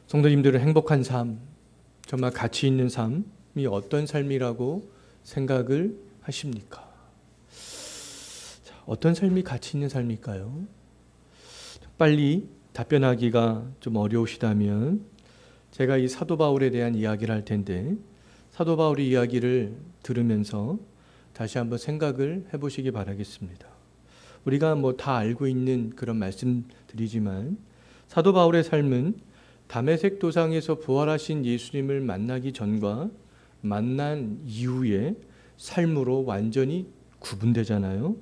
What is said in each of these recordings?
성도님들은 행복한 삶, 정말 가치 있는 삶이 어떤 삶이라고 생각을 하십니까? 자, 어떤 삶이 가치 있는 삶일까요? 빨리 답변하기가 좀 어려우시다면 제가 이 사도 바울에 대한 이야기를 할 텐데, 사도 바울의 이야기를 들으면서 다시 한번 생각을 해보시기 바라겠습니다. 우리가 다 알고 있는 그런 말씀드리지만 사도 바울의 삶은 다메섹 도상에서 부활하신 예수님을 만나기 전과 만난 이후의 삶으로 완전히 구분되잖아요.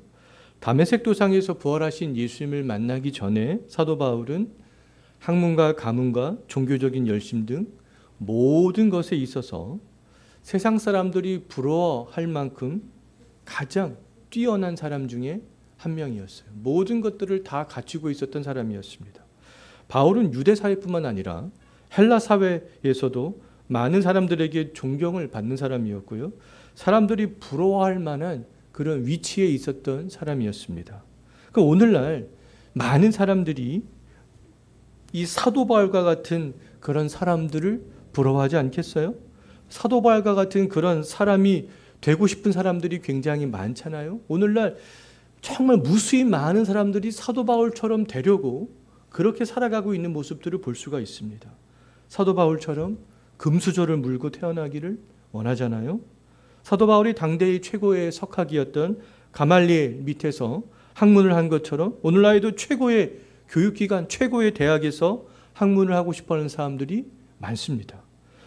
다메섹 도상에서 부활하신 예수님을 만나기 전에 사도 바울은 학문과 가문과 종교적인 열심 등 모든 것에 있어서 세상 사람들이 부러워할 만큼 가장 뛰어난 사람 중에 한 명이었어요. 모든 것들을 다 갖추고 있었던 사람이었습니다. 바울은 유대 사회뿐만 아니라 헬라 사회에서도 많은 사람들에게 존경을 받는 사람이었고요. 사람들이 부러워할 만한 그런 위치에 있었던 사람이었습니다. 오늘날 많은 사람들이 이 사도 바울과 같은 그런 사람들을 부러워하지 않겠어요? 사도 바울과 같은 그런 사람이 되고 싶은 사람들이 굉장히 많잖아요. 오늘날 정말 무수히 많은 사람들이 사도 바울처럼 되려고 그렇게 살아가고 있는 모습들을 볼 수가 있습니다. 사도 바울처럼 금수저를 물고 태어나기를 원하잖아요. 사도 바울이 당대의 최고의 석학이었던 가말리엘 밑에서 학문을 한 것처럼 오늘날에도 최고의 교육기관, 최고의 대학에서 학문을 하고 싶어하는 사람들이 많습니다.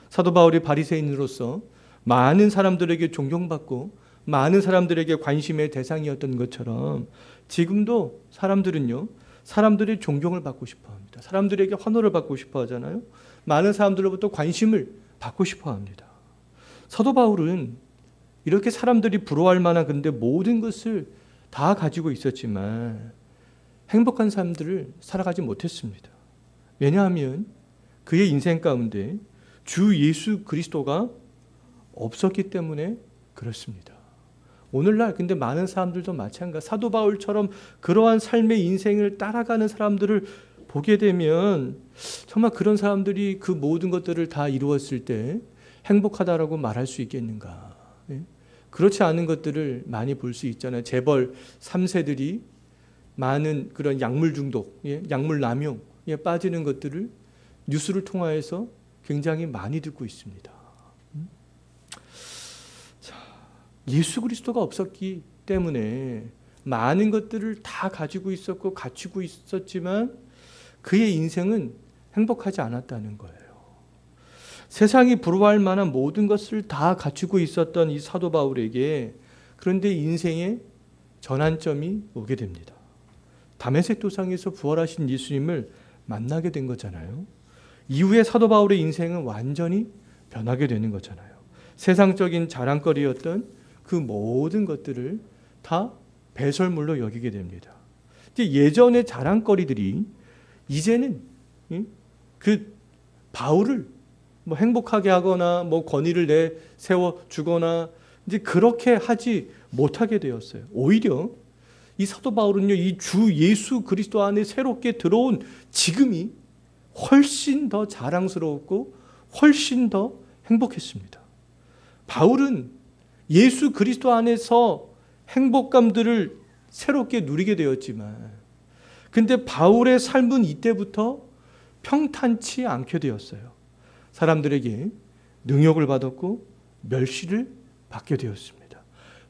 사도 바울이 바리새인으로서 많은 사람들에게 존경받고 많은 사람들에게 관심의 대상이었던 것처럼 지금도 사람들은요, 사람들의 존경을 받고 싶어 합니다. 사람들에게 환호를 받고 싶어 하잖아요. 많은 사람들로부터 관심을 받고 싶어 합니다. 사도 바울은 이렇게 사람들이 부러워할 만한 근데 모든 것을 다 가지고 있었지만 행복한 삶들을 살아가지 못했습니다. 왜냐하면 그의 인생 가운데 주 예수 그리스도가 없었기 때문에 그렇습니다. 오늘날 근데 많은 사람들도 마찬가지, 사도 바울처럼 그러한 삶의 인생을 따라가는 사람들을 보게 되면 정말 그런 사람들이 그 모든 것들을 다 이루었을 때 행복하다라고 말할 수 있겠는가? 그렇지 않은 것들을 많이 볼 수 있잖아요. 재벌 3세들이 많은 그런 약물 중독, 약물 남용에 빠지는 것들을 뉴스를 통하여서 굉장히 많이 듣고 있습니다. 예수 그리스도가 없었기 때문에 많은 것들을 다 가지고 있었고 갖추고 있었지만 그의 인생은 행복하지 않았다는 거예요. 세상이 부러워할 만한 모든 것을 다 갖추고 있었던 이 사도 바울에게 그런데 인생의 전환점이 오게 됩니다. 다메섹 도상에서 부활하신 예수님을 만나게 된 거잖아요. 이후에 사도 바울의 인생은 완전히 변하게 되는 거잖아요. 세상적인 자랑거리였던 그 모든 것들을 다 배설물로 여기게 됩니다. 예전의 자랑거리들이 이제는 그 바울을 행복하게 하거나 권위를 내세워 주거나 이제 그렇게 하지 못하게 되었어요. 오히려 이 사도 바울은요, 이 주 예수 그리스도 안에 새롭게 들어온 지금이 훨씬 더 자랑스러웠고 훨씬 더 행복했습니다. 바울은 예수 그리스도 안에서 행복감들을 새롭게 누리게 되었지만 근데 바울의 삶은 이때부터 평탄치 않게 되었어요. 사람들에게 능욕을 받았고 멸시를 받게 되었습니다.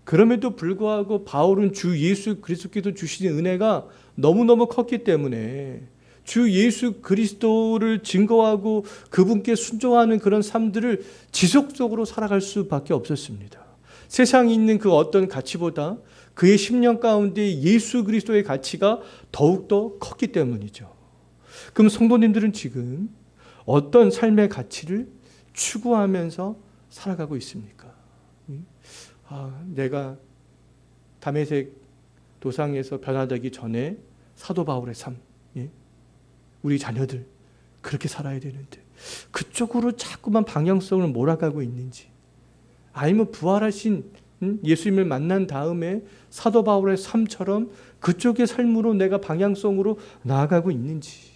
그럼에도 불구하고 바울은 주 예수 그리스도께서 주신 은혜가 너무너무 컸기 때문에 주 예수 그리스도를 증거하고 그분께 순종하는 그런 삶들을 지속적으로 살아갈 수밖에 없었습니다. 세상에 있는 그 어떤 가치보다 그의 심령 가운데 예수 그리스도의 가치가 더욱더 컸기 때문이죠. 그럼 성도님들은 지금 어떤 삶의 가치를 추구하면서 살아가고 있습니까? 내가 다메섹 도상에서 변화되기 전에 사도 바울의 삶, 우리 자녀들 그렇게 살아야 되는데 그쪽으로 자꾸만 방향성을 몰아가고 있는지, 아니면 부활하신 예수님을 만난 다음에 사도 바울의 삶처럼 그쪽의 삶으로 내가 방향성으로 나아가고 있는지,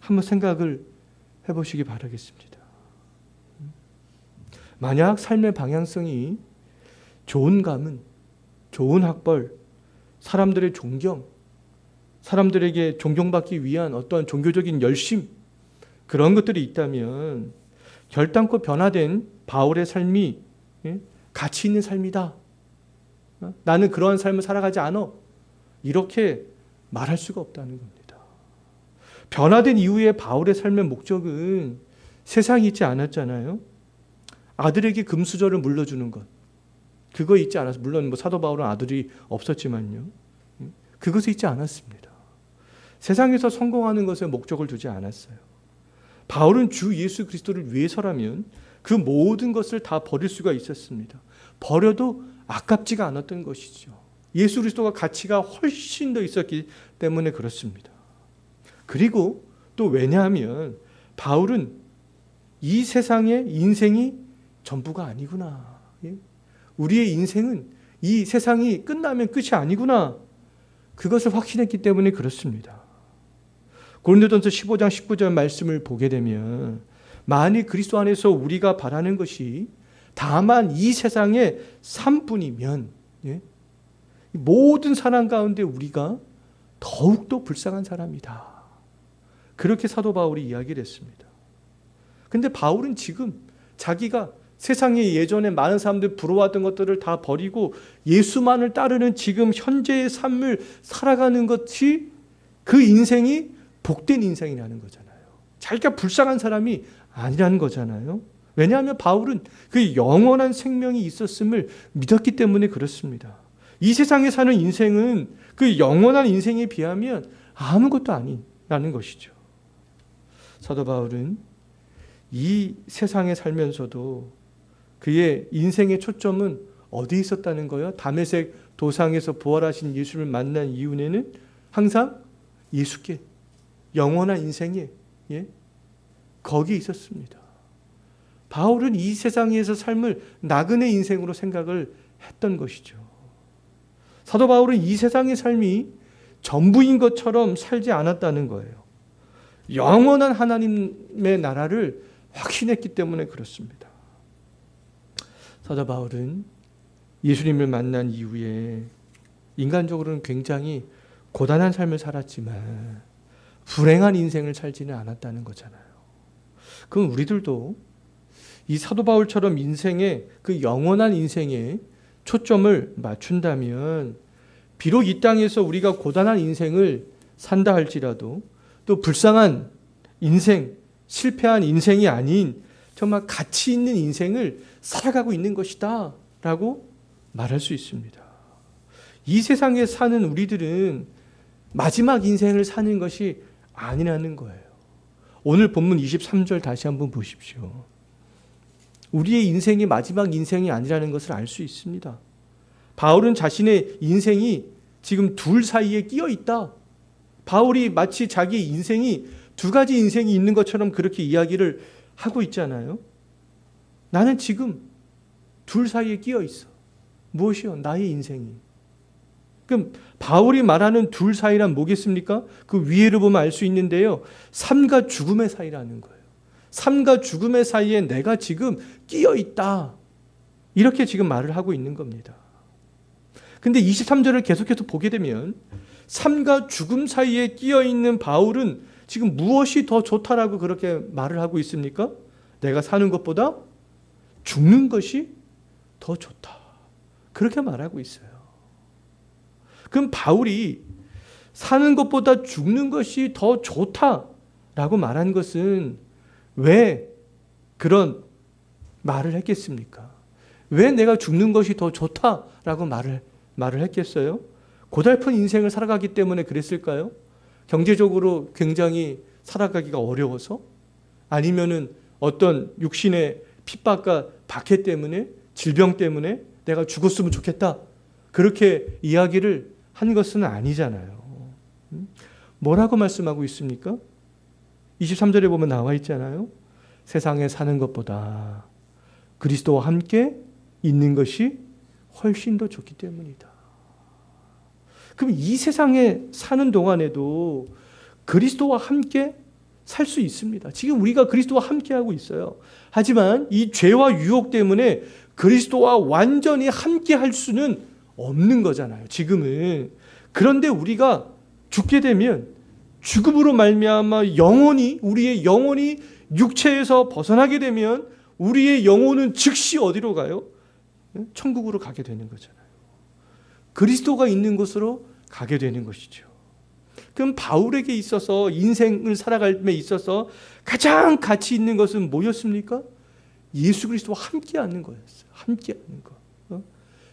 한번 생각을 해보시기 바라겠습니다. 만약 삶의 방향성이 좋은 가문, 좋은 학벌, 사람들의 존경, 사람들에게 존경받기 위한 어떤 종교적인 열심, 그런 것들이 있다면 결단코 변화된 바울의 삶이 가치 있는 삶이다. 나는 그러한 삶을 살아가지 않아. 이렇게 말할 수가 없다는 겁니다. 변화된 이후에 바울의 삶의 목적은 세상이 있지 않았잖아요. 아들에게 금수저를 물려주는 것. 그거 있지 않았어. 물론 사도 바울은 아들이 없었지만요. 그것이 있지 않았습니다. 세상에서 성공하는 것에 목적을 두지 않았어요. 바울은 주 예수 그리스도를 위해서라면 그 모든 것을 다 버릴 수가 있었습니다. 버려도 아깝지가 않았던 것이죠. 예수 그리스도가 가치가 훨씬 더 있었기 때문에 그렇습니다. 그리고 또 왜냐하면 바울은 이 세상의 인생이 전부가 아니구나. 우리의 인생은 이 세상이 끝나면 끝이 아니구나. 그것을 확신했기 때문에 그렇습니다. 고린도전서 15장 19절 말씀을 보게 되면 만일 그리스도 안에서 우리가 바라는 것이 다만 이 세상의 삶뿐이면 모든 사람 가운데 우리가 더욱더 불쌍한 사람이다. 그렇게 사도 바울이 이야기를 했습니다. 근데 바울은 지금 자기가 세상에 예전에 많은 사람들이 부러워하던 것들을 다 버리고 예수만을 따르는 지금 현재의 삶을 살아가는 것이 그 인생이 복된 인생이라는 거잖아요. 자기가 불쌍한 사람이 아니라는 거잖아요. 왜냐하면 바울은 그 영원한 생명이 있었음을 믿었기 때문에 그렇습니다. 이 세상에 사는 인생은 그 영원한 인생에 비하면 아무것도 아니라는 것이죠. 사도 바울은 이 세상에 살면서도 그의 인생의 초점은 어디에 있었다는 거예요? 다메섹 도상에서 부활하신 예수를 만난 이후에는 항상 예수께 영원한 인생에 거기에 있었습니다. 바울은 이 세상에서 삶을 나그네 인생으로 생각을 했던 것이죠. 사도 바울은 이 세상의 삶이 전부인 것처럼 살지 않았다는 거예요. 영원한 하나님의 나라를 확신했기 때문에 그렇습니다. 사도 바울은 예수님을 만난 이후에 인간적으로는 굉장히 고단한 삶을 살았지만 불행한 인생을 살지는 않았다는 거잖아요. 그럼 우리들도 이 사도 바울처럼 인생의 그 영원한 인생에 초점을 맞춘다면 비록 이 땅에서 우리가 고단한 인생을 산다 할지라도 또 불쌍한 인생, 실패한 인생이 아닌 정말 가치 있는 인생을 살아가고 있는 것이다 라고 말할 수 있습니다. 이 세상에 사는 우리들은 마지막 인생을 사는 것이 아니라는 거예요. 오늘 본문 23절 다시 한번 보십시오. 우리의 인생이 마지막 인생이 아니라는 것을 알 수 있습니다. 바울은 자신의 인생이 지금 둘 사이에 끼어 있다. 바울이 마치 자기 인생이 두 가지 인생이 있는 것처럼 그렇게 이야기를 하고 있잖아요. 나는 지금 둘 사이에 끼어 있어. 무엇이요? 나의 인생이. 그럼 바울이 말하는 둘 사이란 뭐겠습니까? 그 위에를 보면 알 수 있는데요. 삶과 죽음의 사이라는 거예요. 삶과 죽음의 사이에 내가 지금 끼어 있다. 이렇게 지금 말을 하고 있는 겁니다. 근데 23절을 계속해서 보게 되면 삶과 죽음 사이에 끼어 있는 바울은 지금 무엇이 더 좋다라고 그렇게 말을 하고 있습니까? 내가 사는 것보다 죽는 것이 더 좋다. 그렇게 말하고 있어요. 그럼 바울이 사는 것보다 죽는 것이 더 좋다라고 말한 것은 왜 그런 말을 했겠습니까? 왜 내가 죽는 것이 더 좋다라고 말을 했겠어요? 고달픈 인생을 살아가기 때문에 그랬을까요? 경제적으로 굉장히 살아가기가 어려워서? 아니면은 어떤 육신의 핍박과 박해 때문에, 질병 때문에 내가 죽었으면 좋겠다. 그렇게 이야기를 한 것은 아니잖아요. 뭐라고 말씀하고 있습니까? 23절에 보면 나와 있잖아요. 세상에 사는 것보다 그리스도와 함께 있는 것이 훨씬 더 좋기 때문이다. 그럼 이 세상에 사는 동안에도 그리스도와 함께 살 수 있습니다. 지금 우리가 그리스도와 함께하고 있어요. 하지만 이 죄와 유혹 때문에 그리스도와 완전히 함께할 수는 없는 거잖아요. 지금은. 그런데 우리가 죽게 되면 죽음으로 말미암아 영혼이, 우리의 영혼이 육체에서 벗어나게 되면 우리의 영혼은 즉시 어디로 가요? 천국으로 가게 되는 거잖아요. 그리스도가 있는 곳으로 가게 되는 것이죠. 그럼 바울에게 있어서, 인생을 살아감에 있어서 가장 가치 있는 것은 뭐였습니까? 예수 그리스도와 함께하는 거였어요. 함께하는 거.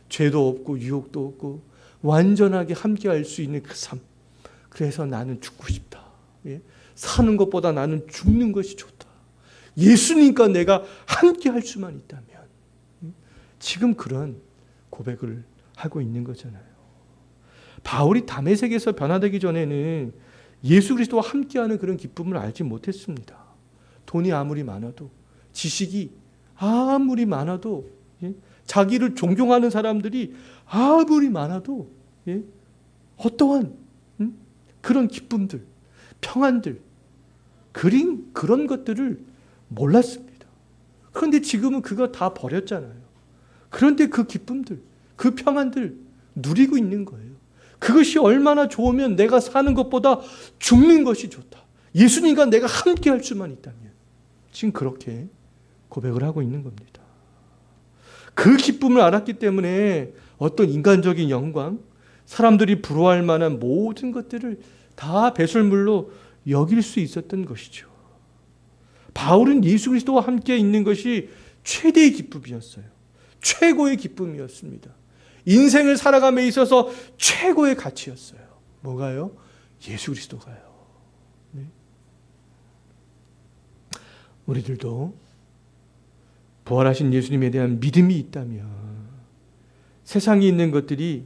죄도 없고 유혹도 없고 완전하게 함께할 수 있는 그 삶. 그래서 나는 죽고 싶다. 사는 것보다 나는 죽는 것이 좋다. 예수님과 내가 함께할 수만 있다면. 지금 그런 고백을 하고 있는 거잖아요. 바울이 다메섹에서 변화되기 전에는 예수 그리스도와 함께하는 그런 기쁨을 알지 못했습니다. 돈이 아무리 많아도, 지식이 아무리 많아도, 자기를 존경하는 사람들이 아무리 많아도 어떠한 그런 기쁨들, 평안들, 그런 것들을 몰랐습니다. 그런데 지금은 그거 다 버렸잖아요. 그런데 그 기쁨들, 그 평안들 누리고 있는 거예요. 그것이 얼마나 좋으면 내가 사는 것보다 죽는 것이 좋다. 예수님과 내가 함께 할 수만 있다면. 지금 그렇게 고백을 하고 있는 겁니다. 그 기쁨을 알았기 때문에 어떤 인간적인 영광, 사람들이 부러워할 만한 모든 것들을 다 배설물로 여길 수 있었던 것이죠. 바울은 예수 그리스도와 함께 있는 것이 최대의 기쁨이었어요. 최고의 기쁨이었습니다. 인생을 살아감에 있어서 최고의 가치였어요. 뭐가요? 예수 그리스도가요. 네. 우리들도 부활하신 예수님에 대한 믿음이 있다면 세상에 있는 것들이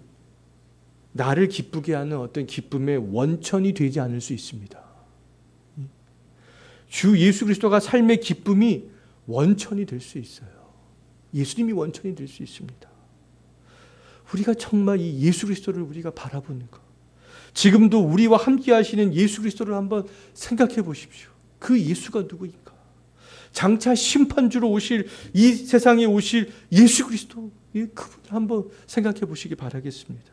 나를 기쁘게 하는 어떤 기쁨의 원천이 되지 않을 수 있습니다. 주 예수 그리스도가 삶의 기쁨이 원천이 될 수 있어요. 예수님이 원천이 될 수 있습니다. 우리가 정말 이 예수 그리스도를 우리가 바라보는 것. 지금도 우리와 함께 하시는 예수 그리스도를 한번 생각해 보십시오. 그 예수가 누구인가? 장차 심판주로 오실, 이 세상에 오실 예수 그리스도, 그분을 한번 생각해 보시기 바라겠습니다.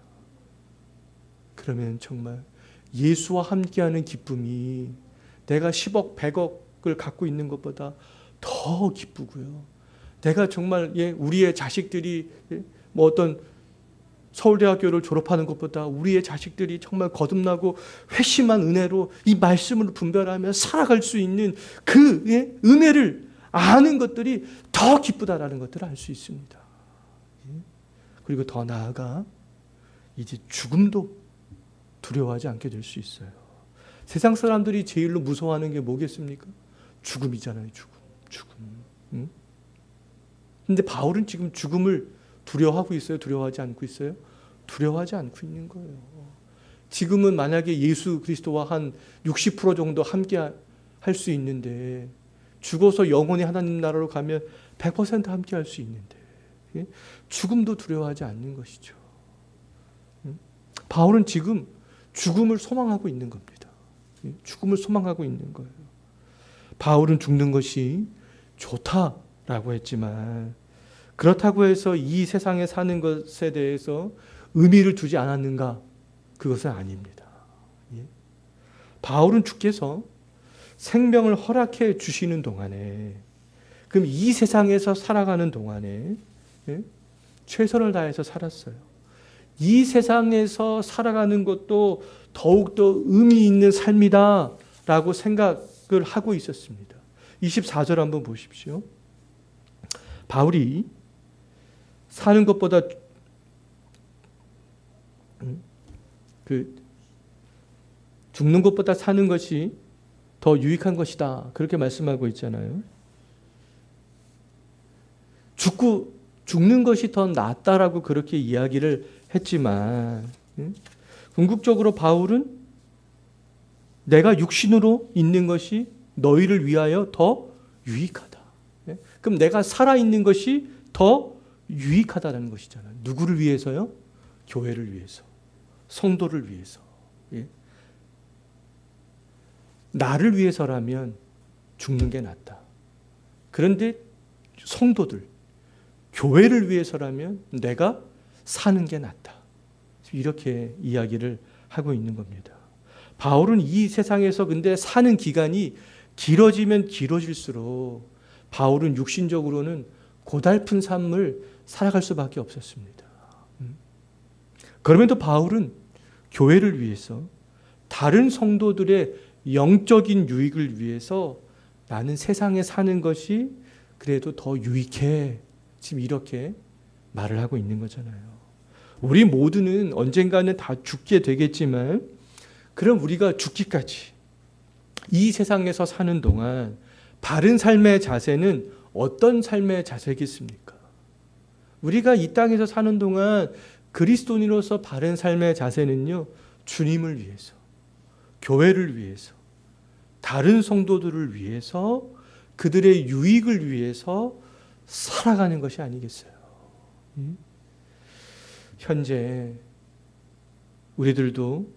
그러면 정말 예수와 함께하는 기쁨이 내가 10억, 100억을 갖고 있는 것보다 더 기쁘고요. 내가 정말 우리의 자식들이 뭐 어떤 서울대학교를 졸업하는 것보다 우리의 자식들이 정말 거듭나고 회심한 은혜로 이 말씀을 분별하며 살아갈 수 있는 그 은혜를 아는 것들이 더 기쁘다라는 것들을 알 수 있습니다. 그리고 더 나아가 이제 죽음도 두려워하지 않게 될 수 있어요. 세상 사람들이 제일로 무서워하는 게 뭐겠습니까? 죽음이잖아요. 죽음. 근데 바울은 지금 죽음을 두려워하고 있어요? 두려워하지 않고 있어요? 두려워하지 않고 있는 거예요. 지금은 만약에 예수 그리스도와 한 60% 정도 함께 할 수 있는데 죽어서 영원히 하나님 나라로 가면 100% 함께 할 수 있는데 죽음도 두려워하지 않는 것이죠. 바울은 지금 죽음을 소망하고 있는 겁니다. 죽음을 소망하고 있는 거예요. 바울은 죽는 것이 좋다라고 했지만 그렇다고 해서 이 세상에 사는 것에 대해서 의미를 두지 않았는가? 그것은 아닙니다. 바울은 주께서 생명을 허락해 주시는 동안에, 그럼 이 세상에서 살아가는 동안에 최선을 다해서 살았어요. 이 세상에서 살아가는 것도 더욱더 의미 있는 삶이다라고 생각을 하고 있었습니다. 24절 한번 보십시오. 바울이 사는 것보다 죽는 것보다 사는 것이 더 유익한 것이다. 그렇게 말씀하고 있잖아요. 죽는 것이 더 낫다라고 그렇게 이야기를 했지만 궁극적으로 바울은 내가 육신으로 있는 것이 너희를 위하여 더 유익하다. 그럼 내가 살아있는 것이 더 유익하다는 것이잖아요. 누구를 위해서요? 교회를 위해서. 성도를 위해서. 나를 위해서라면 죽는 게 낫다. 그런데 성도들, 교회를 위해서라면 내가 사는 게 낫다. 이렇게 이야기를 하고 있는 겁니다. 바울은 이 세상에서 근데 사는 기간이 길어지면 길어질수록 바울은 육신적으로는 고달픈 삶을 살아갈 수밖에 없었습니다. 그럼에도 바울은 교회를 위해서, 다른 성도들의 영적인 유익을 위해서 나는 세상에 사는 것이 그래도 더 유익해. 지금 이렇게 말을 하고 있는 거잖아요. 우리 모두는 언젠가는 다 죽게 되겠지만, 그럼 우리가 죽기까지 이 세상에서 사는 동안 바른 삶의 자세는 어떤 삶의 자세겠습니까? 우리가 이 땅에서 사는 동안 그리스도인으로서 바른 삶의 자세는요, 주님을 위해서, 교회를 위해서, 다른 성도들을 위해서, 그들의 유익을 위해서 살아가는 것이 아니겠어요? 현재 우리들도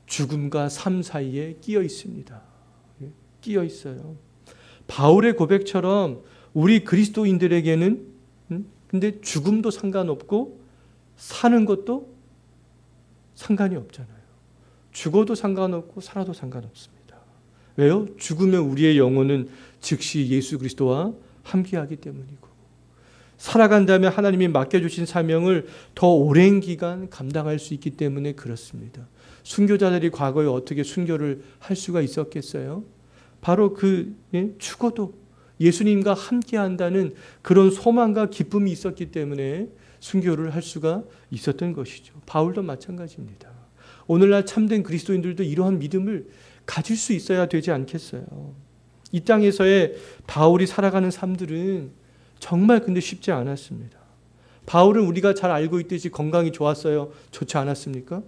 죽음과 삶 사이에 끼어 있습니다. 끼어 있어요. 바울의 고백처럼 우리 그리스도인들에게는 근데 죽음도 상관없고 사는 것도 상관이 없잖아요. 죽어도 상관없고 살아도 상관없습니다. 왜요? 죽으면 우리의 영혼은 즉시 예수 그리스도와 함께하기 때문이고, 살아간다면 하나님이 맡겨주신 사명을 더 오랜 기간 감당할 수 있기 때문에 그렇습니다. 순교자들이 과거에 어떻게 순교를 할 수가 있었겠어요? 바로 죽어도 예수님과 함께한다는 그런 소망과 기쁨이 있었기 때문에 순교를 할 수가 있었던 것이죠. 바울도 마찬가지입니다. 오늘날 참된 그리스도인들도 이러한 믿음을 가질 수 있어야 되지 않겠어요? 이 땅에서의 바울이 살아가는 삶들은 정말 근데 쉽지 않았습니다. 바울은 우리가 잘 알고 있듯이 건강이 좋았어요? 좋지 않았습니까?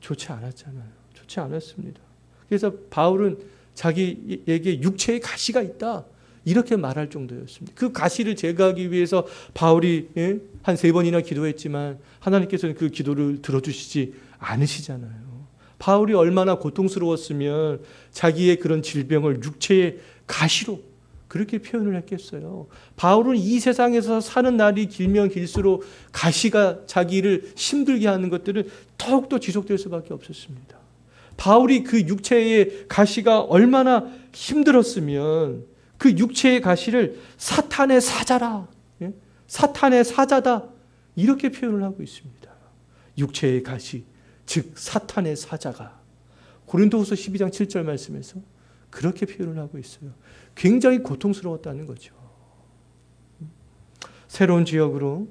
좋지 않았잖아요. 좋지 않았습니다. 그래서 바울은 자기에게 육체의 가시가 있다, 이렇게 말할 정도였습니다. 그 가시를 제거하기 위해서 바울이 한 3번이나 기도했지만 하나님께서는 그 기도를 들어주시지 않으시잖아요. 바울이 얼마나 고통스러웠으면 자기의 그런 질병을 육체의 가시로 그렇게 표현을 했겠어요. 바울은 이 세상에서 사는 날이 길면 길수록 가시가 자기를 힘들게 하는 것들은 더욱더 지속될 수밖에 없었습니다. 바울이 그 육체의 가시가 얼마나 힘들었으면 그 육체의 가시를 사탄의 사자라, 사탄의 사자다, 이렇게 표현을 하고 있습니다. 육체의 가시, 즉 사탄의 사자가 고린도후서 12장 7절 말씀에서 그렇게 표현을 하고 있어요. 굉장히 고통스러웠다는 거죠. 새로운 지역으로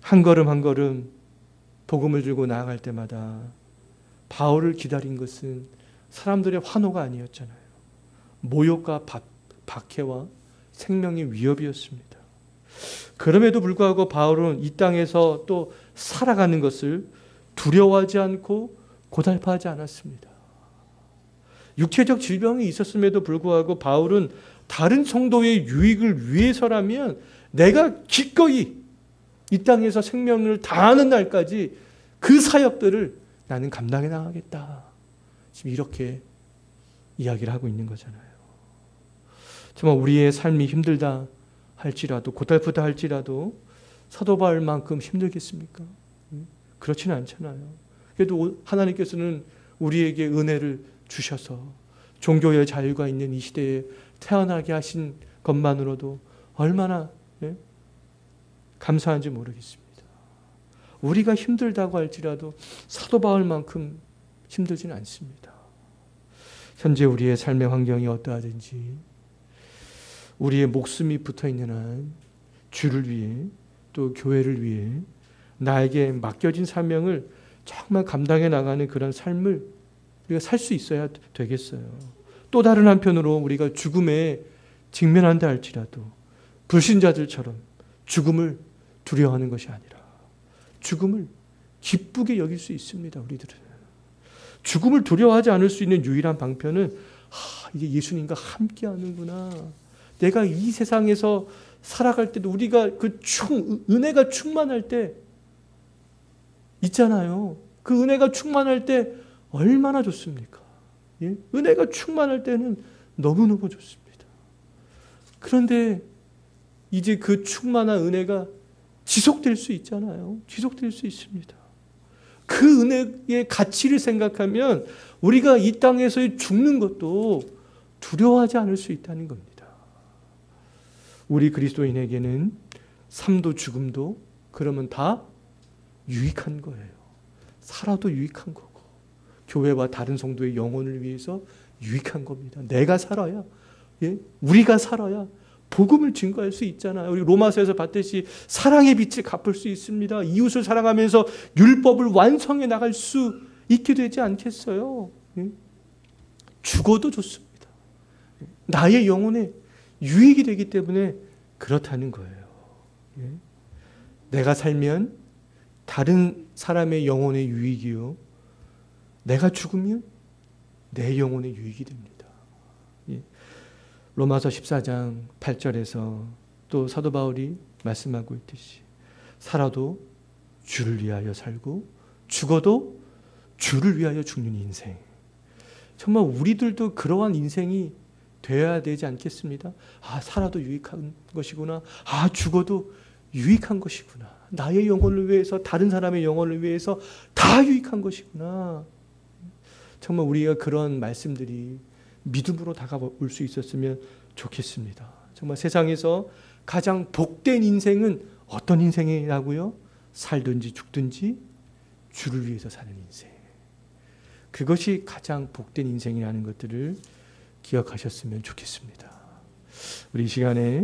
한 걸음 한 걸음 복음을 들고 나아갈 때마다 바울을 기다린 것은 사람들의 환호가 아니었잖아요. 모욕과 박해와 생명의 위협이었습니다. 그럼에도 불구하고 바울은 이 땅에서 또 살아가는 것을 두려워하지 않고 고달파하지 않았습니다. 육체적 질병이 있었음에도 불구하고 바울은 다른 성도의 유익을 위해서라면 내가 기꺼이 이 땅에서 생명을 다하는 날까지 그 사역들을 나는 감당해 나가겠다, 지금 이렇게 이야기를 하고 있는 거잖아요. 정말 우리의 삶이 힘들다 할지라도, 고달프다 할지라도 사도 바울만큼 힘들겠습니까? 그렇지는 않잖아요. 그래도 하나님께서는 우리에게 은혜를 주셔서 종교의 자유가 있는 이 시대에 태어나게 하신 것만으로도 얼마나 감사한지 모르겠습니다. 우리가 힘들다고 할지라도 사도 바울만큼 힘들지는 않습니다. 현재 우리의 삶의 환경이 어떠하든지 우리의 목숨이 붙어있는 한 주를 위해, 또 교회를 위해 나에게 맡겨진 사명을 정말 감당해 나가는 그런 삶을 우리가 살 수 있어야 되겠어요. 또 다른 한편으로 우리가 죽음에 직면한다 할지라도 불신자들처럼 죽음을 두려워하는 것이 아니라 죽음을 기쁘게 여길 수 있습니다. 우리들은 죽음을 두려워하지 않을 수 있는 유일한 방편은 이게 예수님과 함께하는구나. 내가 이 세상에서 살아갈 때도 우리가 은혜가 충만할 때 있잖아요. 그 은혜가 충만할 때 얼마나 좋습니까? 예? 은혜가 충만할 때는 너무너무 좋습니다. 그런데 이제 그 충만한 은혜가 지속될 수 있잖아요. 지속될 수 있습니다. 그 은혜의 가치를 생각하면 우리가 이 땅에서 죽는 것도 두려워하지 않을 수 있다는 겁니다. 우리 그리스도인에게는 삶도 죽음도 그러면 다 유익한 거예요. 살아도 유익한 거고 교회와 다른 성도의 영혼을 위해서 유익한 겁니다. 내가 살아야, 우리가 살아야 복음을 증거할 수 있잖아요. 우리 로마서에서 봤듯이 사랑의 빛을 갚을 수 있습니다. 이웃을 사랑하면서 율법을 완성해 나갈 수 있게 되지 않겠어요? 죽어도 좋습니다. 나의 영혼에 유익이 되기 때문에 그렇다는 거예요. 내가 살면 다른 사람의 영혼의 유익이요. 내가 죽으면 내 영혼의 유익이 됩니다. 로마서 14장 8절에서 또 사도 바울이 말씀하고 있듯이 살아도 주를 위하여 살고 죽어도 주를 위하여 죽는 인생. 정말 우리들도 그러한 인생이 되어야 되지 않겠습니다? 살아도 유익한 것이구나. 죽어도 유익한 것이구나. 나의 영혼을 위해서, 다른 사람의 영혼을 위해서 다 유익한 것이구나. 정말 우리가 그런 말씀들이 믿음으로 다가올 수 있었으면 좋겠습니다. 정말 세상에서 가장 복된 인생은 어떤 인생이라고요? 살든지 죽든지 주를 위해서 사는 인생. 그것이 가장 복된 인생이라는 것들을 기억하셨으면 좋겠습니다. 우리 이 시간에